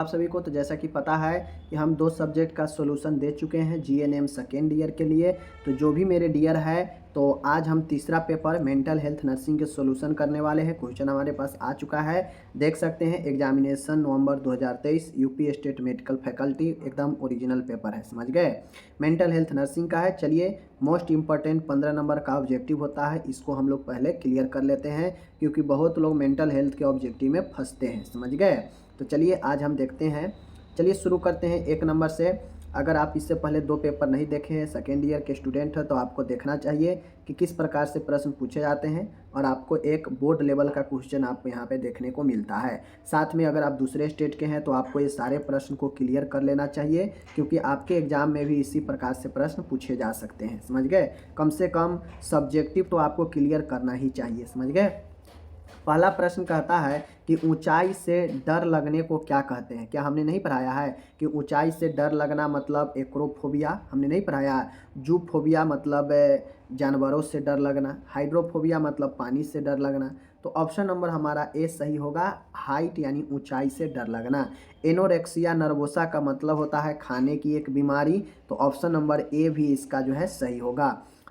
आप सभी को तो जैसा कि पता है कि हम 2 सब्जेक्ट का सॉल्यूशन दे चुके हैं जीएनएम सेकेंड ईयर के लिए। तो जो भी मेरे डियर है, तो आज हम तीसरा पेपर मेंटल हेल्थ नर्सिंग के सॉल्यूशन करने वाले हैं। क्वेश्चन हमारे पास आ चुका है, देख सकते हैं। एग्जामिनेशन नवंबर 2023, यूपी स्टेट मेडिकल फैकल्टी, एकदम ओरिजिनल पेपर है, समझ गए। मेंटल हेल्थ नर्सिंग का है। चलिए, मोस्ट इंपॉर्टेंट 15 नंबर का ऑब्जेक्टिव होता है, इसको हम लोग पहले क्लियर कर लेते हैं, क्योंकि बहुत लोग मेंटल हेल्थ के ऑब्जेक्टिव में फंसते हैं, समझ गए। तो चलिए आज हम देखते हैं। चलिए शुरू करते हैं 1 नंबर से। अगर आप इससे पहले 2 पेपर नहीं देखे हैं, सेकेंड ईयर के स्टूडेंट हैं, तो आपको देखना चाहिए कि किस प्रकार से प्रश्न पूछे जाते हैं, और आपको एक बोर्ड लेवल का क्वेश्चन आपको यहाँ पे देखने को मिलता है। साथ में अगर आप दूसरे स्टेट के हैं तो आपको ये सारे प्रश्न को क्लियर कर लेना चाहिए, क्योंकि आपके एग्जाम में भी इसी प्रकार से प्रश्न पूछे जा सकते हैं, समझ गए। कम से कम सब्जेक्टिव तो आपको क्लियर करना ही चाहिए, समझ गए। पहला प्रश्न कहता है कि ऊंचाई से डर लगने को क्या कहते हैं। क्या हमने नहीं पढ़ाया है कि ऊंचाई से डर लगना मतलब एक्रोफोबिया, हमने नहीं पढ़ाया है। जूफोबिया मतलब जानवरों से डर लगना, हाइड्रोफोबिया मतलब पानी से डर लगना। तो ऑप्शन नंबर हमारा ए सही होगा, हाइट यानी ऊंचाई से डर लगना। एनोरेक्सिया नर्वोसा का मतलब होता है खाने की एक बीमारी, तो ऑप्शन नंबर ए भी इसका जो है सही होगा।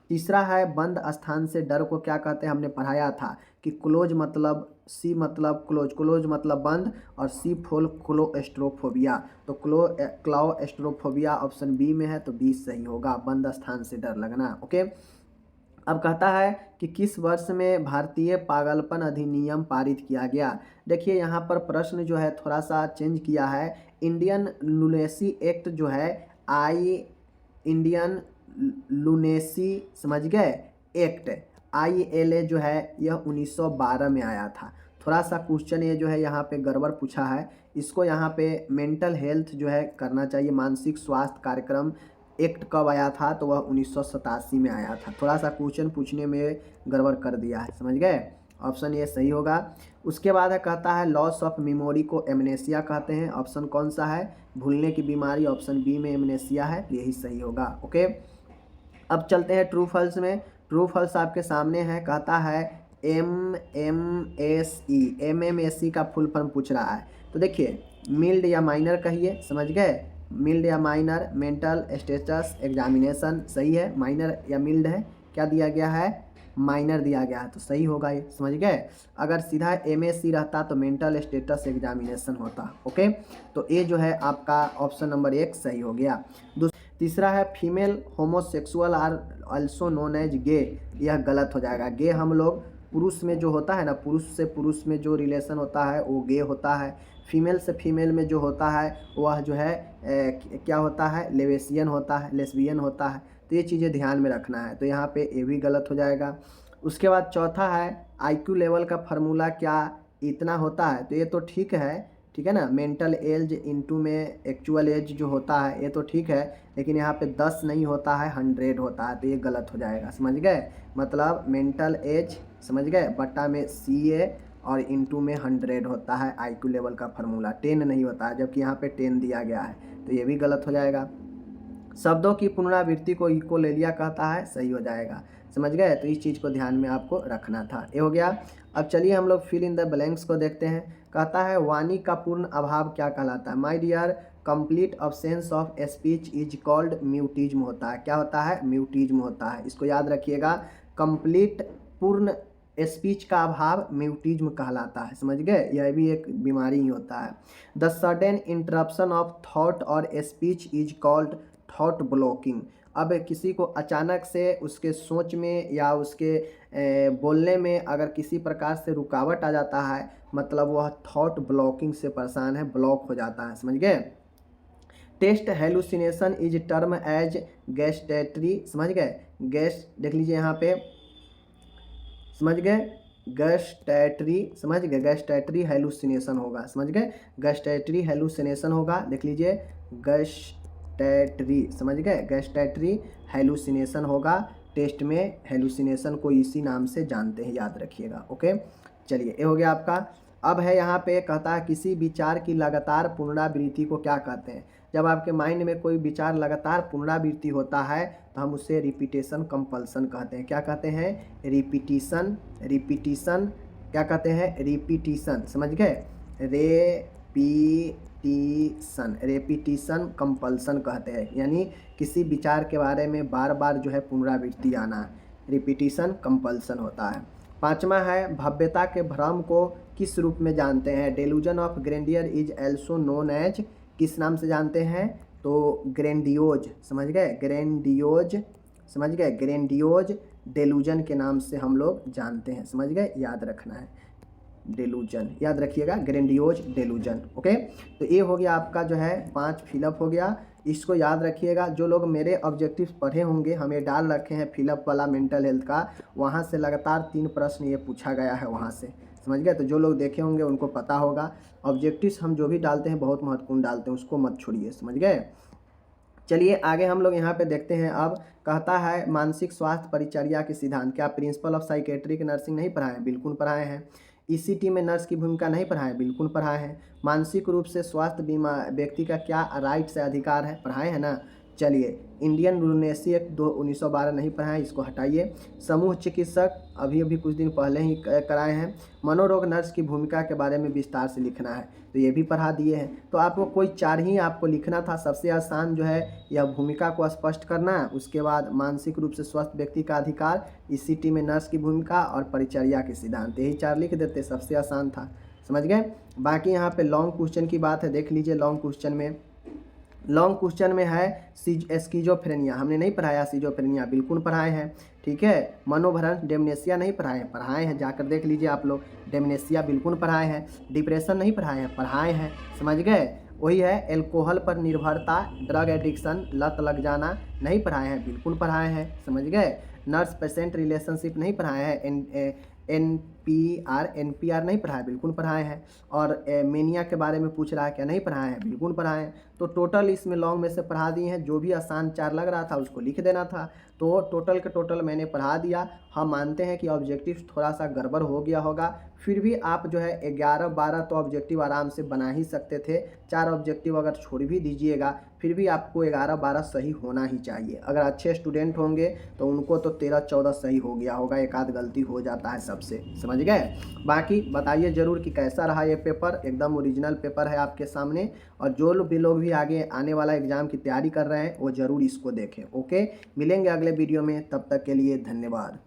तीसरा है बंद स्थान से डर को क्या कहते हैं, हमने पढ़ाया था कि क्लोज मतलब सी मतलब क्लोज, क्लोज मतलब बंद, और सी फुल क्लोस्ट्रोफोबिया। तो क्लोस्ट्रोफोबिया ऑप्शन बी में है, तो बी सही होगा, बंद स्थान से डर लगना। ओके, अब कहता है कि किस वर्ष में भारतीय पागलपन अधिनियम पारित किया गया। देखिए यहाँ पर प्रश्न जो है थोड़ा सा चेंज किया है। इंडियन लुनेसी एक्ट जो है, इंडियन लुनेसी, समझ गए, एक्ट ILA जो है यह 1912 में आया था। थोड़ा सा क्वेश्चन ये जो है यहाँ पे गड़बड़ पूछा है, इसको यहाँ पे मेंटल हेल्थ जो है करना चाहिए। मानसिक स्वास्थ्य कार्यक्रम एक्ट कब आया था, तो वह 1987 में आया था। थोड़ा सा क्वेश्चन पूछने में गड़बड़ कर दिया है, समझ गए। ऑप्शन ये सही होगा। उसके बाद है कहता है लॉस ऑफ मेमोरी को एमनेसिया कहते हैं। ऑप्शन कौन सा है, भूलने की बीमारी, ऑप्शन बी में एमनेसिया है, यही सही होगा। ओके, अब चलते हैं ट्रू फॉल्स में। ट्रू फॉल्स आपके सामने है, कहता है MMSE का फुल फॉर्म पूछ रहा है। तो देखिए, मिल्ड या माइनर कहिए, समझ गए। मिल्ड या माइनर, मेंटल स्टेटस एग्जामिनेशन, सही है। माइनर या मिल्ड है, क्या दिया गया है, माइनर दिया गया है, तो सही होगा ये, समझ गए। अगर सीधा MSC रहता तो मेंटल स्टेटस एग्जामिनेशन होता। ओके, तो ये जो है आपका ऑप्शन नंबर 1 सही हो गया। तीसरा है female homosexual are also known as gay, यह गलत हो जाएगा। गे हम लोग पुरुष में जो होता है ना, पुरुष से पुरुष में जो रिलेशन होता है वो गे होता है। फीमेल से फीमेल में जो होता है वह जो है क्या होता है, लेवेसियन होता है, लेस्बियन होता है। तो ये चीज़ें ध्यान में रखना है, तो यहाँ पे ये भी गलत हो जाएगा। उसके बाद चौथा है IQ लेवल का फार्मूला क्या इतना होता है, तो ये तो ठीक है, ठीक है ना। मेंटल एज इंटू में एक्चुअल एज जो होता है ये तो ठीक है, लेकिन यहाँ पे 10 नहीं होता है, 100 होता है, तो ये गलत हो जाएगा, समझ गए। मतलब मेंटल एज, समझ गए, बट्टा में CA और इंटू में 100 होता है IQ लेवल का फार्मूला, 10 नहीं होता है, जबकि यहाँ पे 10 दिया गया है, तो ये भी गलत हो जाएगा। शब्दों की पुनरावृत्ति को इकोलेलिया कहता है, सही हो जाएगा, समझ गए। तो इस चीज़ को ध्यान में आपको रखना था, ये हो गया। अब चलिए हम लोग फिल इन द ब्लैंक्स को देखते हैं। कहता है वाणी का पूर्ण अभाव क्या कहलाता है। My dear, complete absence of speech is called mutism होता है। क्या होता है, म्यूटिज्म होता है, इसको याद रखिएगा। कंप्लीट पूर्ण स्पीच का अभाव म्यूटिज्म कहलाता है, समझ गए। यह भी एक बीमारी ही होता है। The sudden interruption of thought और speech is called thought blocking. अब किसी को अचानक से उसके सोच में या उसके बोलने में अगर किसी प्रकार से रुकावट आ जाता है, मतलब वह थॉट ब्लॉकिंग से परेशान है, ब्लॉक हो जाता है, समझ गए। Taste hallucination is term as gustatory, समझ गए। गैस देख लीजिए यहाँ पे, समझ गए, गैस्ट्रेटरी, समझ गए, गैस्ट्रेटरी हेलुसिनेशन होगा, समझ गए, गैस्ट्रेटरी हेलुसिनेशन होगा, देख लीजिए, गैस्ट्रेटरी, समझ गए, गैस्ट्रेटरी हेलुसिनेशन होगा। टेस्ट में हेलुसिनेशन को इसी नाम से जानते हैं, याद रखिएगा। ओके, चलिए ये हो गया आपका। अब है यहाँ पे कहता है किसी विचार की लगातार पुनरावृत्ति को क्या कहते हैं। जब आपके माइंड में कोई विचार लगातार पुनरावृत्ति होता है तो हम उसे रिपीटेशन कंपल्सन कहते हैं। क्या कहते हैं, रिपीटिशन, रिपीटिशन, क्या कहते हैं, रिपीटिशन, समझ गए, रेपिटिशन कंपल्सन कहते हैं, यानी किसी विचार के बारे में बार बार जो है पुनरावृत्ति आना, रिपीटिशन कंपल्सन होता है। पांचवा है भव्यता के भ्रम को किस रूप में जानते हैं? Delusion of grandeur is also known as, किस नाम से जानते हैं? तो ग्रैंडियोज, समझ गए, ग्रैंडियोज, समझ गए, ग्रैंडियोज डेलूजन के नाम से हम लोग जानते हैं, समझ गए, याद रखना है, डेलूजन याद रखिएगा, ग्रैंडियोज डेलूजन। ओके, तो ये हो गया आपका जो है 5 फिलअप हो गया, इसको याद रखिएगा। जो लोग मेरे ऑब्जेक्टिव्स पढ़े होंगे, हमें डाल रखे हैं फिलअप वाला मेंटल हेल्थ का, वहाँ से लगातार 3 प्रश्न ये पूछा गया है वहाँ से, समझ गए। तो जो लोग देखे होंगे उनको पता होगा, ऑब्जेक्टिव्स हम जो भी डालते हैं बहुत महत्वपूर्ण डालते हैं, उसको मत छोड़िए, समझ गए। चलिए आगे हम लोग यहाँ पे देखते हैं। अब कहता है मानसिक स्वास्थ्य परिचर्या के सिद्धांत, क्या प्रिंसिपल ऑफ साइकेट्रिक नर्सिंग नहीं पढ़ाए हैं? बिल्कुल पढ़ाए हैं। ईसीटी में नर्स की भूमिका नहीं पढ़ाए? बिल्कुल पढ़ाए हैं। मानसिक रूप से स्वास्थ्य बीमा व्यक्ति का क्या राइट से अधिकार है? पढ़ाए हैं ना। चलिए, इंडियन यूरेनेसी एक्ट 1912 नहीं पढ़ाए, इसको हटाइए। समूह चिकित्सक अभी कुछ दिन पहले ही कराए हैं। मनोरोग नर्स की भूमिका के बारे में विस्तार से लिखना है, तो ये भी पढ़ा दिए हैं। तो आपको कोई 4 ही आपको लिखना था। सबसे आसान जो है यह भूमिका को स्पष्ट करना है, उसके बाद मानसिक रूप से स्वस्थ व्यक्ति का अधिकार, ईसीटी में नर्स की भूमिका और परिचर्या के सिद्धांत, यही 4 लिख देते, सबसे आसान था, समझ गए। बाकी यहाँ पे लॉन्ग क्वेश्चन की बात है, देख लीजिए। लॉन्ग क्वेश्चन में है स्किज़ोफ्रेनिया, हमने नहीं पढ़ाया। स्किज़ोफ्रेनिया बिल्कुल पढ़ाए हैं, ठीक है। मनोभ्रंश डेमनेशिया नहीं पढ़ाए हैं, जाकर देख लीजिए आप लोग। डेमनेशिया बिल्कुल पढ़ाए हैं। डिप्रेशन नहीं पढ़ाए हैं, समझ गए। वही है एल्कोहल पर निर्भरता, ड्रग एडिक्शन, लत लग जाना, नहीं पढ़ाए हैं? बिल्कुल पढ़ाए हैं, समझ गए। नर्स पेशेंट रिलेशनशिप नहीं पढ़ाए हैं। एनपीआर नहीं पढ़ाया? बिल्कुल पढ़ाए हैं। और मेनिया के बारे में पूछ रहा है, क्या नहीं पढ़ाए हैं? बिल्कुल पढ़ाए हैं। तो टोटल इसमें लॉन्ग में से पढ़ा दिए हैं, जो भी आसान 4 लग रहा था उसको लिख देना था। तो टोटल के टोटल मैंने पढ़ा दिया। हम मानते हैं कि ऑब्जेक्टिव थोड़ा सा गड़बड़ हो गया होगा, फिर भी आप जो है 11-12 तो ऑब्जेक्टिव आराम से बना ही सकते थे। 4 ऑब्जेक्टिव अगर छोड़ भी दीजिएगा, फिर भी आपको 11-12 सही होना ही चाहिए। अगर अच्छे स्टूडेंट होंगे तो उनको तो 13-14 सही हो गया होगा, एक आध गलती हो जाता है सबसे, समझ गए। बाकी बताइए ज़रूर कि कैसा रहा ये पेपर। एकदम ओरिजिनल पेपर है आपके सामने, और जो भी लोग भी आगे आने वाला एग्ज़ाम की तैयारी कर रहे हैं वो ज़रूर इसको देखें। ओके, मिलेंगे अगले वीडियो में, तब तक के लिए धन्यवाद।